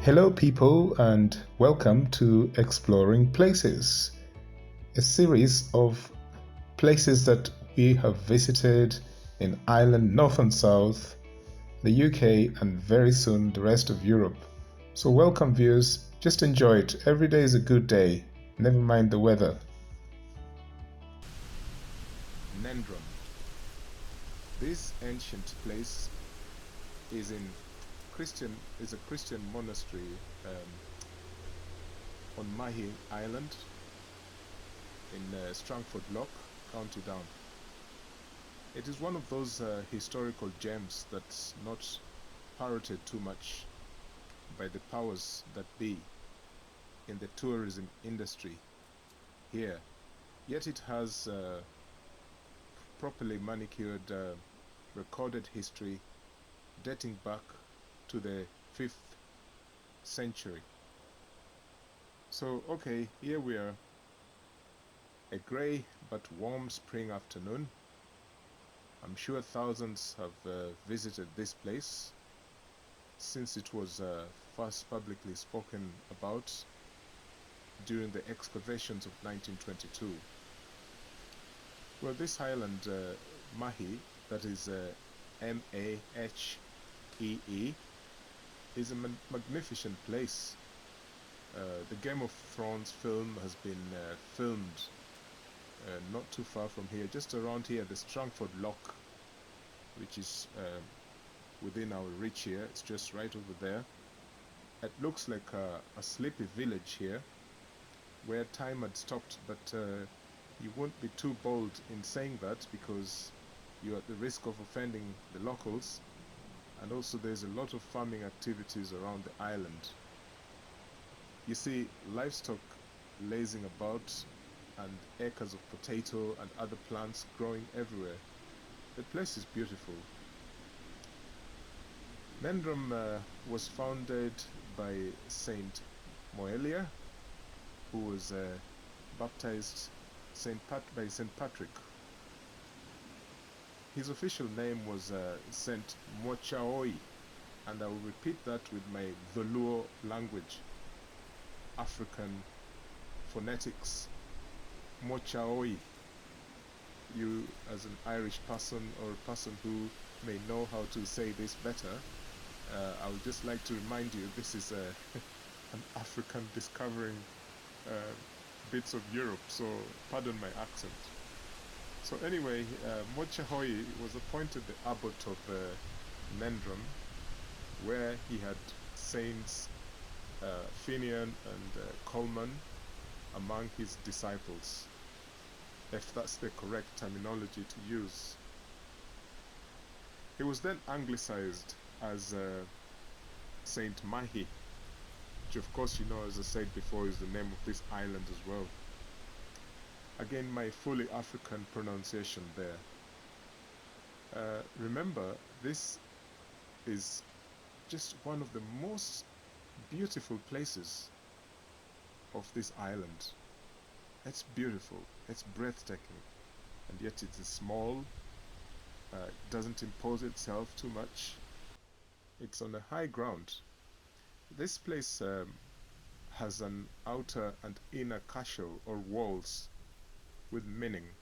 Hello, people, and welcome to Exploring Places, a series of places that we have visited in Ireland, North and South, the UK, and very soon the rest of Europe. So, welcome, viewers. Just enjoy it. Every day is a good day, never mind the weather. Nendrum. This ancient place is a Christian monastery on Mahee Island in Strangford Lough, County Down. It is one of those historical gems that's not parroted too much by the powers that be in the tourism industry here. Yet it has properly manicured recorded history dating back to the 5th century. So, okay, here we are, a grey but warm spring afternoon. I'm sure thousands have visited this place since it was first publicly spoken about during the excavations of 1922. Well, this island, Mahee, that is M-A-H-E-E, is a magnificent place. The Game of Thrones film has been filmed not too far from here, just around here, the Strangford Lough, which is within our reach here. It's just right over there. It looks like a sleepy village here, where time had stopped, but you won't be too bold in saying that because you're at the risk of offending the locals, and also there's a lot of farming activities around the island. You see livestock lazing about and acres of potato and other plants growing everywhere. The place is beautiful. Nendrum was founded by Saint Moelia, who was baptized by Saint Patrick. His official name was Saint Mochaoi, and I will repeat that with my Lawlor language, African phonetics. Mochaoi. You, as an Irish person or a person who may know how to say this better, I would just like to remind you this is an African discovering bits of Europe, so pardon my accent. So anyway, Mochaoi was appointed the abbot of Nendrum, where he had saints Finian and Coleman among his disciples, if that's the correct terminology to use. He was then anglicized as Saint Mahee, which of course you know, as I said before, is the name of this island as well. Again, my fully African pronunciation there. Remember, this is just one of the most beautiful places of this island. It's beautiful, it's breathtaking, and yet it is small. It doesn't impose itself too much. It's on a high ground. This place has an outer and inner castle or walls with meaning.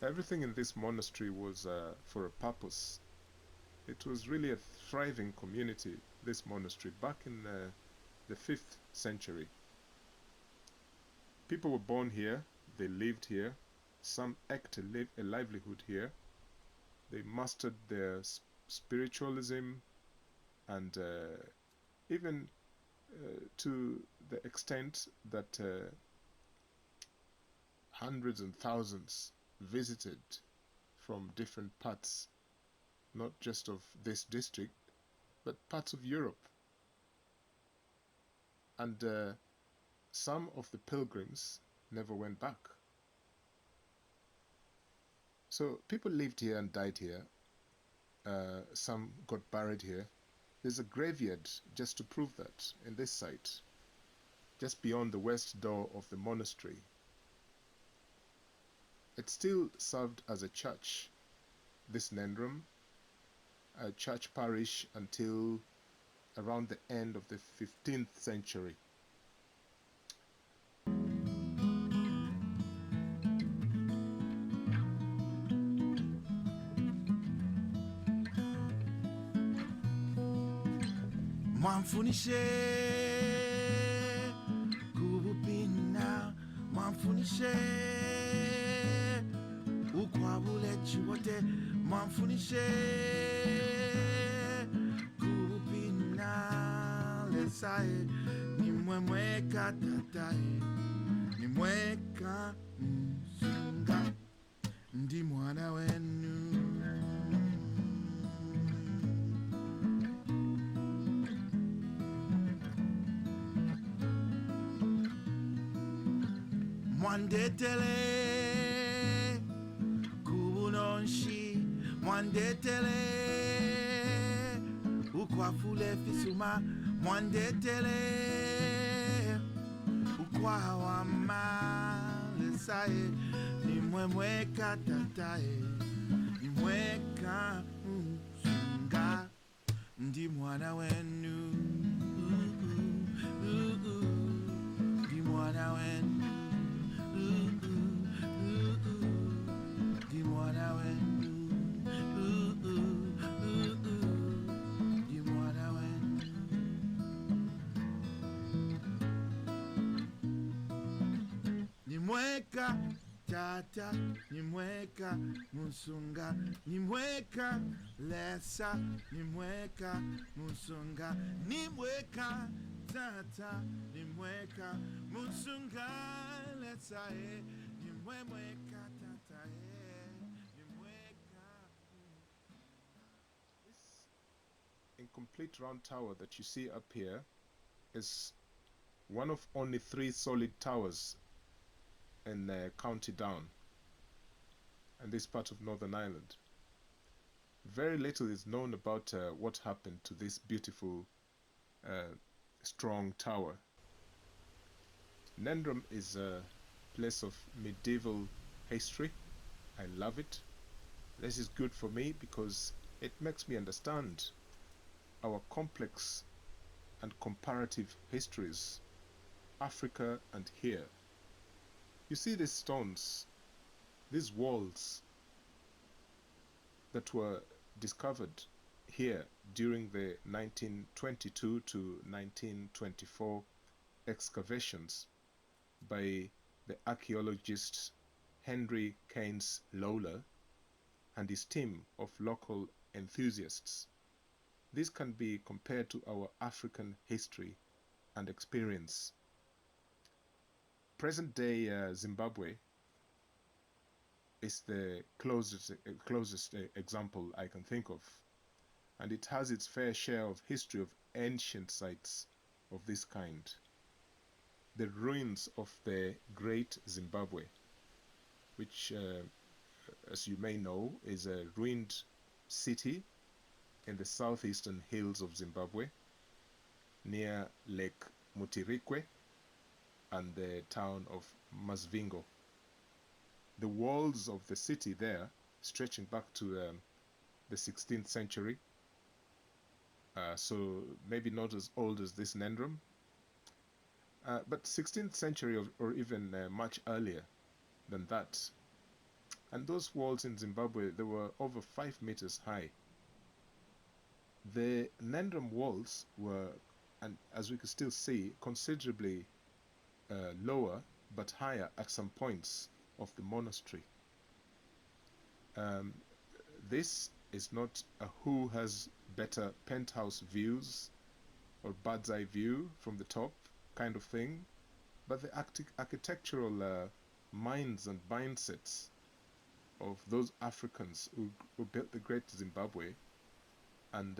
Everything in this monastery was for a purpose. It was really a thriving community, this monastery, back in the 5th century. People were born here, they lived here, some eked a livelihood here. They mastered their spiritualism, and even to the extent that hundreds and thousands visited from different parts, not just of this district, but parts of Europe. And some of the pilgrims never went back. So people lived here and died here. Some got buried here. There's a graveyard just to prove that in this site, just beyond the west door of the monastery. It still served as a church, this Nendrum, a church parish until around the end of the 15th century. Mwamfunishe kubupina, mwamfunishe ukwabule chiwote, mwamfunishe kubupina lesae, nimwemweka tatae, nimweka msunga, ndi mwana wenu. Mwandetele kubunonshi, mwandetele ukwafule fisuma, mwandetele ukwawama lesae, nimwemweka tatae, nimweka msunga, ndi mwana wenu, ndi mwana wenu. Nimweka tata, nimweka musunga, nimweka lesa, nimweka musunga, nimweka tata, nimweka musunga lesa, nimweka tata, nimweka. This incomplete round tower that you see up here is one of only 3 solid towers in County Down and this part of Northern Ireland. Very little is known about what happened to this beautiful strong tower. Nendrum is a place of medieval history. I love it. This is good for me because it makes me understand our complex and comparative histories, Africa and here. You see these stones, these walls that were discovered here during the 1922 to 1924 excavations by the archaeologist Henry Keynes Lawlor and his team of local enthusiasts. This can be compared to our African history and experience. Present-day Zimbabwe is the closest example I can think of, and it has its fair share of history of ancient sites of this kind. The ruins of the Great Zimbabwe, which, as you may know, is a ruined city in the southeastern hills of Zimbabwe, near Lake Mutirikwe and the town of Masvingo. The walls of the city there, stretching back to the 16th century, so maybe not as old as this Nendrum, but 16th century or even much earlier than that. And those walls in Zimbabwe, they were over 5 meters high. The Nendrum walls were, and as we can still see, considerably lower but higher at some points of the monastery. This is not a who has better penthouse views or bird's eye view from the top kind of thing, but the architectural minds and mindsets of those Africans who built the Great Zimbabwe and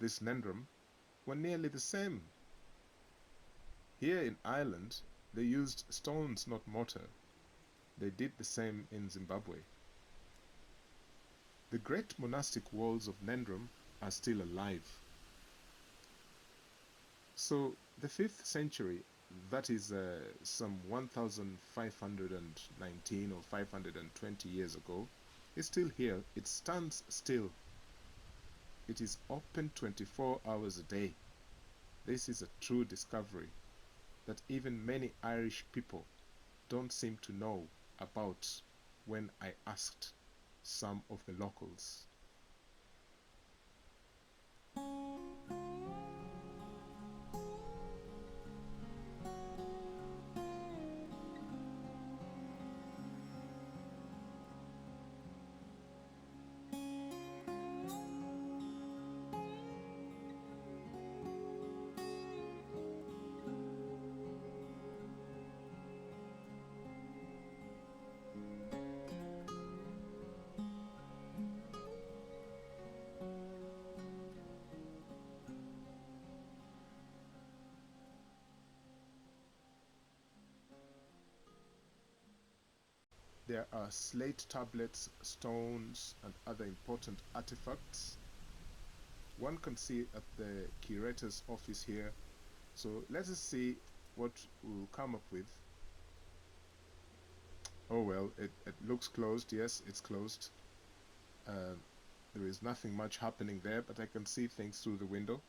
this Nendrum were nearly the same. Here in Ireland, they used stones, not mortar. They did the same in Zimbabwe. The great monastic walls of Nendrum are still alive. So the 5th century, that is some 1519 or 520 years ago, is still here. It stands still. It is open 24 hours a day. This is a true discovery that even many Irish people don't seem to know about when I asked some of the locals. There are slate tablets, stones, and other important artifacts. One can see at the curator's office here. So let us see what we'll come up with. Oh well, it looks closed. Yes, it's closed. There is nothing much happening there, but I can see things through the window.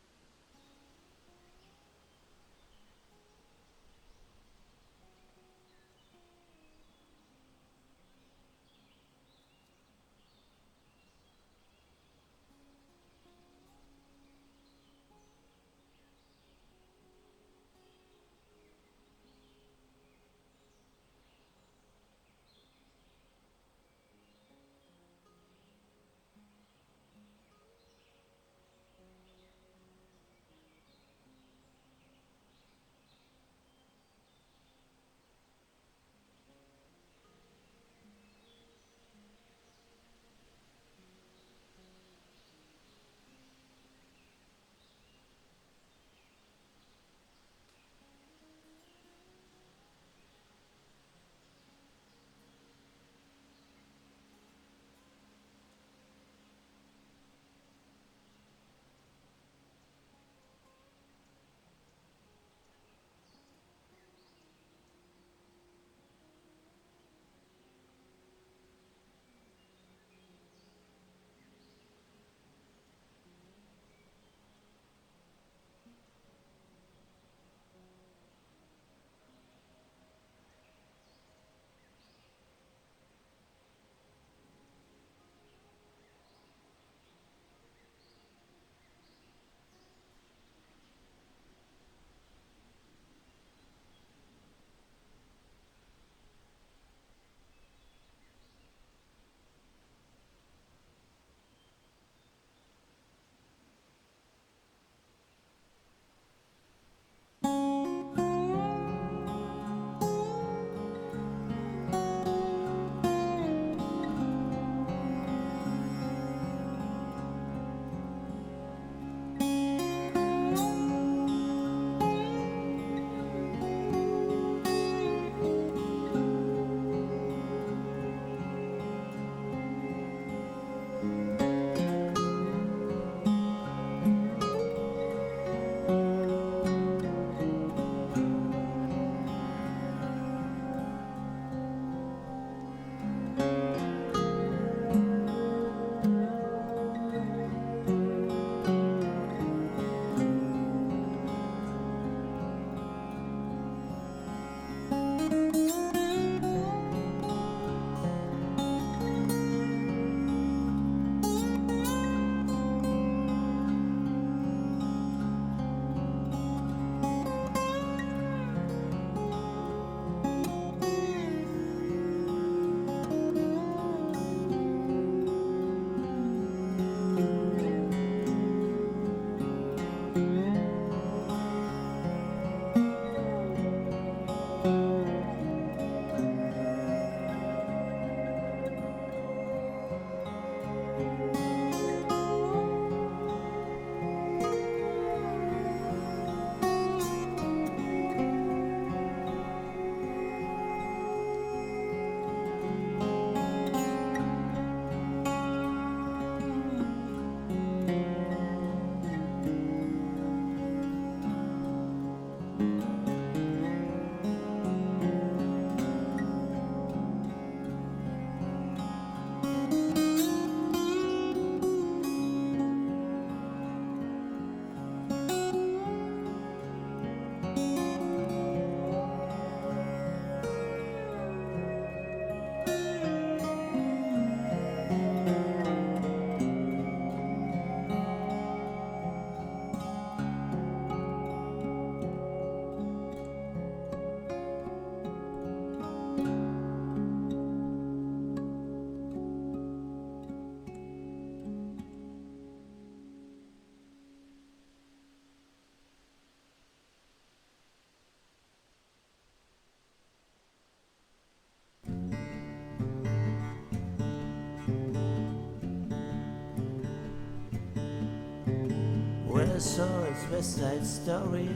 When I saw its West Side Story,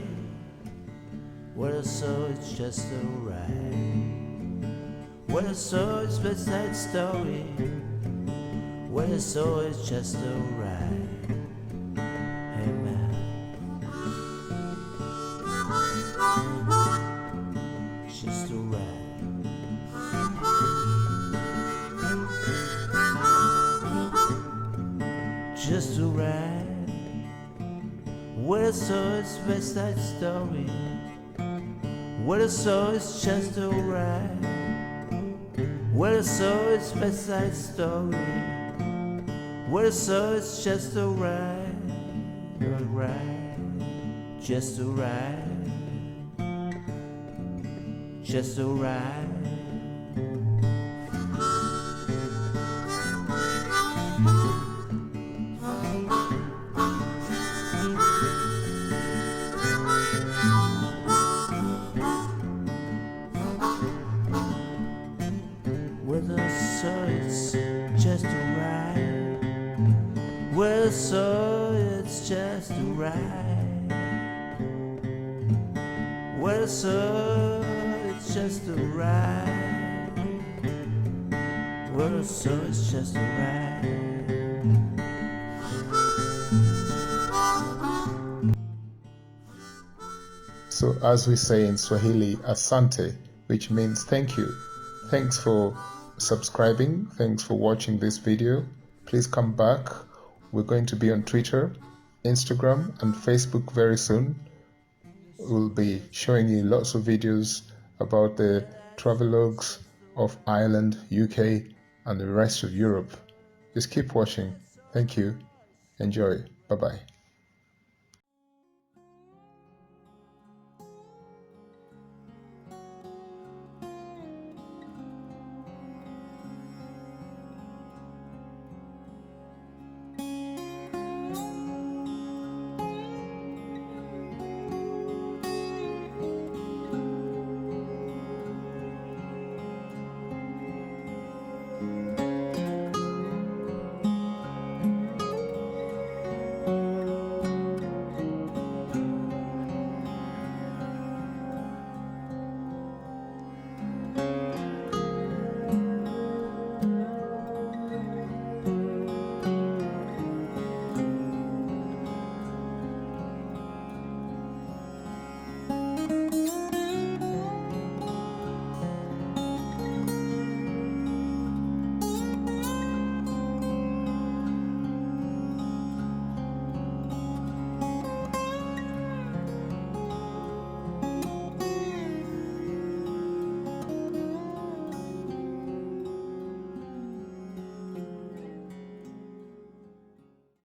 when I saw it's just a ride. When I saw its West Side Story, when I saw it's just a ride. Hey man, just a ride. Just a ride. When I saw its West Side Story, when I saw it's just a ride. When I saw its West Side Story, when I saw it's just a ride, just a ride, just a ride. Well, so it's just a ride. Well, so it's just a ride. Well, so it's just a ride. So as we say in Swahili, asante, which means thank you. Thanks for subscribing. Thanks for watching this video. Please come back. We're going to be on Twitter, Instagram, and Facebook very soon. We'll be showing you lots of videos about the travelogues of Ireland, UK, and the rest of Europe. Just keep watching. Thank you. Enjoy. Bye-bye.